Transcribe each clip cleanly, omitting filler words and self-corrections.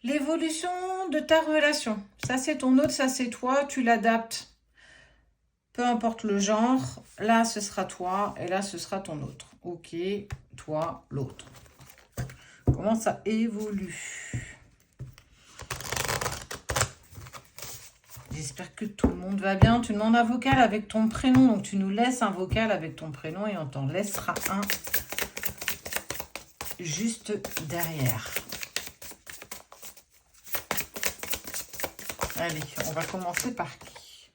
L'évolution de ta relation. Ça, c'est ton autre, ça, c'est toi. Tu l'adaptes. Peu importe le genre. Là, ce sera toi. Et là, ce sera ton autre. Ok, toi, l'autre. Comment ça évolue? J'espère que tout le monde va bien. Tu demandes un vocal avec ton prénom. Donc, tu nous laisses un vocal avec ton prénom et on t'en laissera un juste derrière. Allez, on va commencer par qui?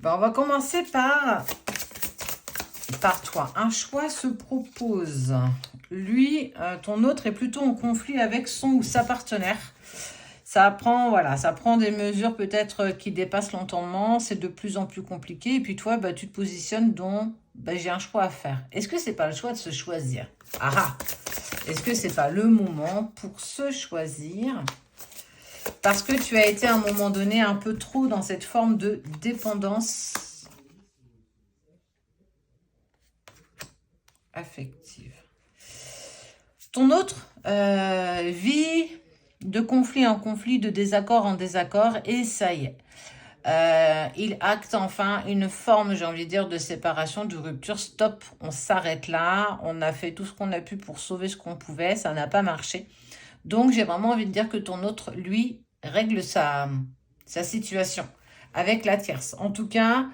On va commencer par toi. Un choix se propose. Lui, ton autre est plutôt en conflit avec son ou sa partenaire. Ça prend, voilà, ça prend des mesures peut-être qui dépassent l'entendement. C'est de plus en plus compliqué. Et puis toi, tu te positionnes dans j'ai un choix à faire. Est-ce que c'est pas le choix de se choisir? Ah, est-ce que c'est pas le moment pour se choisir? Parce que tu as été à un moment donné un peu trop dans cette forme de dépendance affective. Ton autre vit de conflit en conflit, de désaccord en désaccord, et ça y est. Il acte enfin une forme, j'ai envie de dire, de séparation, de rupture. Stop, on s'arrête là. On a fait tout ce qu'on a pu pour sauver ce qu'on pouvait. Ça n'a pas marché. Donc, j'ai vraiment envie de dire que ton autre, lui, règle sa situation avec la tierce. En tout cas,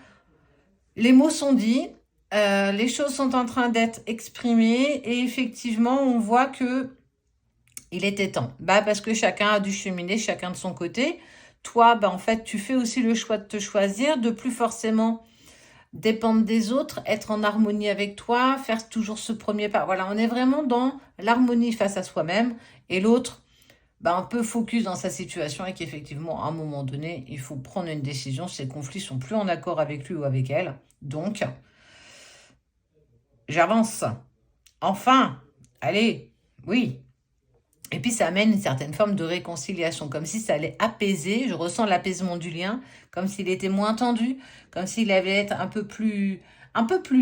les mots sont dits. Les choses sont en train d'être exprimées. Et effectivement, on voit que il était temps. Parce que chacun a dû cheminer, chacun de son côté. Toi, en fait, tu fais aussi le choix de te choisir, de plus forcément dépendre des autres, être en harmonie avec toi, faire toujours ce premier pas. Voilà, on est vraiment dans l'harmonie face à soi-même. Et l'autre, un peu focus dans sa situation et qu'effectivement, à un moment donné, il faut prendre une décision. Ces conflits sont plus en accord avec lui ou avec elle. Donc, j'avance. Enfin, allez, oui. Et puis, ça amène une certaine forme de réconciliation, comme si ça allait apaiser. Je ressens l'apaisement du lien, comme s'il était moins tendu, comme s'il allait être un peu plus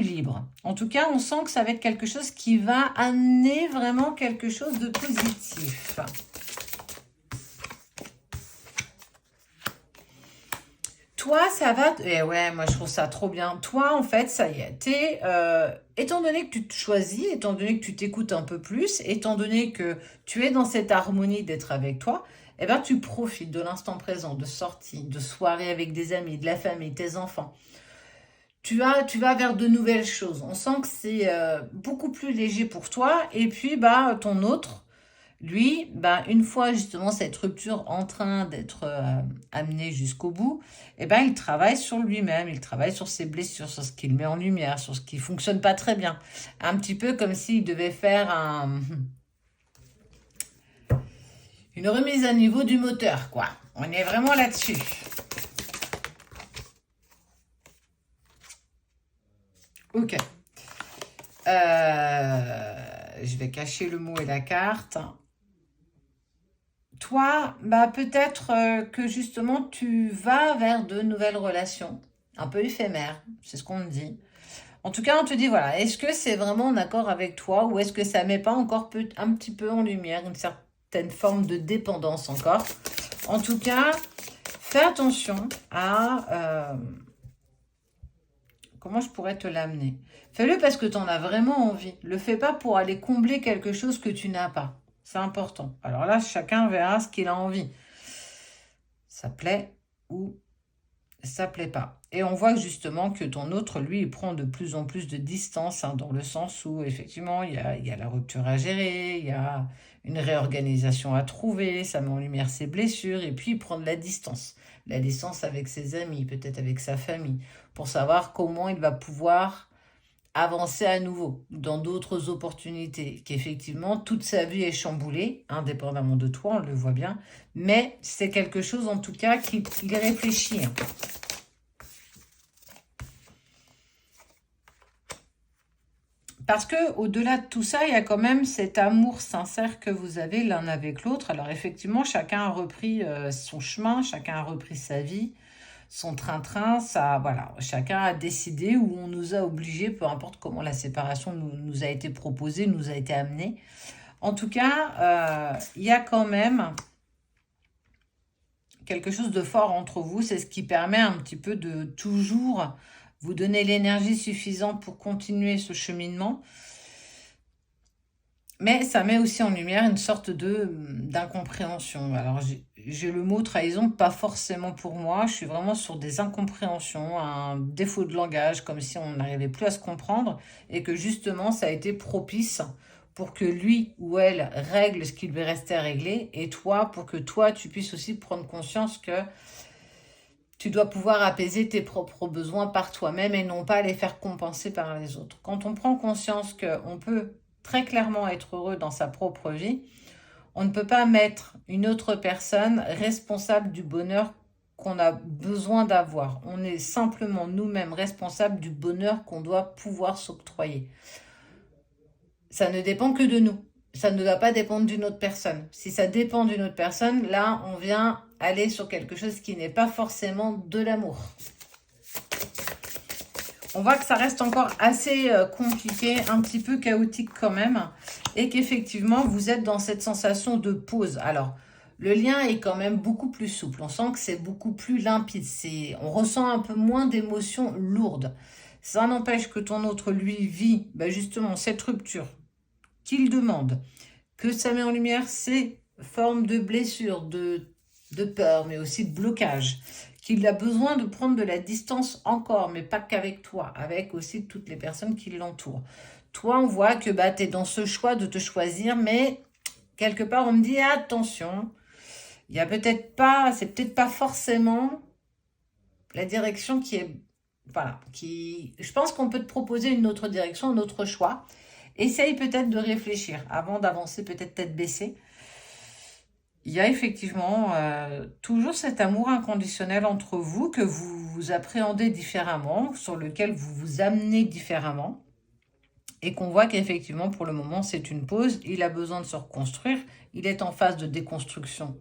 libre. En tout cas, on sent que ça va être quelque chose qui va amener vraiment quelque chose de positif. Toi, ça va... Eh ouais, moi, je trouve ça trop bien. Toi, en fait, ça y est. Étant donné que tu te choisis, étant donné que tu t'écoutes un peu plus, étant donné que tu es dans cette harmonie d'être avec toi, tu profites de l'instant présent, de sorties, de soirées avec des amis, de la famille, tes enfants. Tu vas vers de nouvelles choses. On sent que c'est beaucoup plus léger pour toi. Et puis, ton autre, lui, une fois justement cette rupture en train d'être amenée jusqu'au bout, il travaille sur lui-même, il travaille sur ses blessures, sur ce qu'il met en lumière, sur ce qui fonctionne pas très bien. Un petit peu comme s'il devait faire une remise à niveau du moteur, quoi. On est vraiment là-dessus. Ok. Je vais cacher le mot et la carte. Toi, peut-être que justement tu vas vers de nouvelles relations, un peu éphémères, c'est ce qu'on me dit. En tout cas, on te dit, voilà, est-ce que c'est vraiment en accord avec toi ou est-ce que ça met pas encore un petit peu en lumière une certaine forme de dépendance encore? En tout cas, fais attention à... comment je pourrais te l'amener? Fais-le parce que tu en as vraiment envie. Le fais pas pour aller combler quelque chose que tu n'as pas. C'est important. Alors là, chacun verra ce qu'il a envie. Ça plaît ou ça plaît pas. Et on voit justement que ton autre, lui, il prend de plus en plus de distance, dans le sens où, effectivement, il y a la rupture à gérer, il y a une réorganisation à trouver, ça met en lumière ses blessures, et puis il prend de la distance. La distance avec ses amis, peut-être avec sa famille, pour savoir comment il va pouvoir avancer à nouveau dans d'autres opportunités, qu'effectivement toute sa vie est chamboulée, indépendamment de toi, on le voit bien, mais c'est quelque chose en tout cas qu'il réfléchit. Parce que au-delà de tout ça, il y a quand même cet amour sincère que vous avez l'un avec l'autre. Alors effectivement, chacun a repris son chemin, chacun a repris sa vie, son train-train, ça, voilà, chacun a décidé ou on nous a obligés, peu importe comment la séparation nous a été proposée, nous a été amenée. En tout cas, il y a quand même quelque chose de fort entre vous. C'est ce qui permet un petit peu de toujours vous donner l'énergie suffisante pour continuer ce cheminement. Mais ça met aussi en lumière une sorte d'incompréhension. Alors, j'ai le mot trahison, pas forcément pour moi. Je suis vraiment sur des incompréhensions, un défaut de langage, comme si on n'arrivait plus à se comprendre et que justement, ça a été propice pour que lui ou elle règle ce qui lui restait à régler et toi, pour que toi, tu puisses aussi prendre conscience que tu dois pouvoir apaiser tes propres besoins par toi-même et non pas les faire compenser par les autres. Quand on prend conscience qu'on peut très clairement être heureux dans sa propre vie, on ne peut pas mettre une autre personne responsable du bonheur qu'on a besoin d'avoir. On est simplement nous-mêmes responsables du bonheur qu'on doit pouvoir s'octroyer. Ça ne dépend que de nous. Ça ne doit pas dépendre d'une autre personne. Si ça dépend d'une autre personne, là, on vient aller sur quelque chose qui n'est pas forcément de l'amour. On voit que ça reste encore assez compliqué, un petit peu chaotique quand même, et qu'effectivement, vous êtes dans cette sensation de pause. Alors, le lien est quand même beaucoup plus souple. On sent que c'est beaucoup plus limpide. On ressent un peu moins d'émotions lourdes. Ça n'empêche que ton autre, lui, vit justement cette rupture qu'il demande, que ça met en lumière ces formes de blessures, de peur, mais aussi de blocage, qu'il a besoin de prendre de la distance encore, mais pas qu'avec toi, avec aussi toutes les personnes qui l'entourent. Toi, on voit que tu es dans ce choix de te choisir, mais quelque part, on me dit attention, il y a peut-être pas, c'est peut-être pas forcément la direction qui est, voilà, je pense qu'on peut te proposer une autre direction, un autre choix. Essaye peut-être de réfléchir avant d'avancer, peut-être tête baissée. Il y a effectivement toujours cet amour inconditionnel entre vous que vous vous appréhendez différemment, sur lequel vous vous amenez différemment. Et qu'on voit qu'effectivement, pour le moment, c'est une pause. Il a besoin de se reconstruire. Il est en phase de déconstruction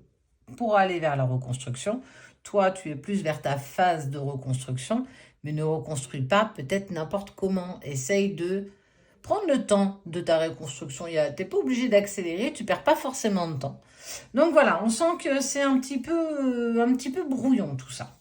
pour aller vers la reconstruction. Toi, tu es plus vers ta phase de reconstruction, mais ne reconstruis pas peut-être n'importe comment. Essaye de prendre le temps de ta reconstruction. Tu n'es pas obligé d'accélérer, tu ne perds pas forcément de temps. Donc voilà, on sent que c'est un petit peu brouillon tout ça.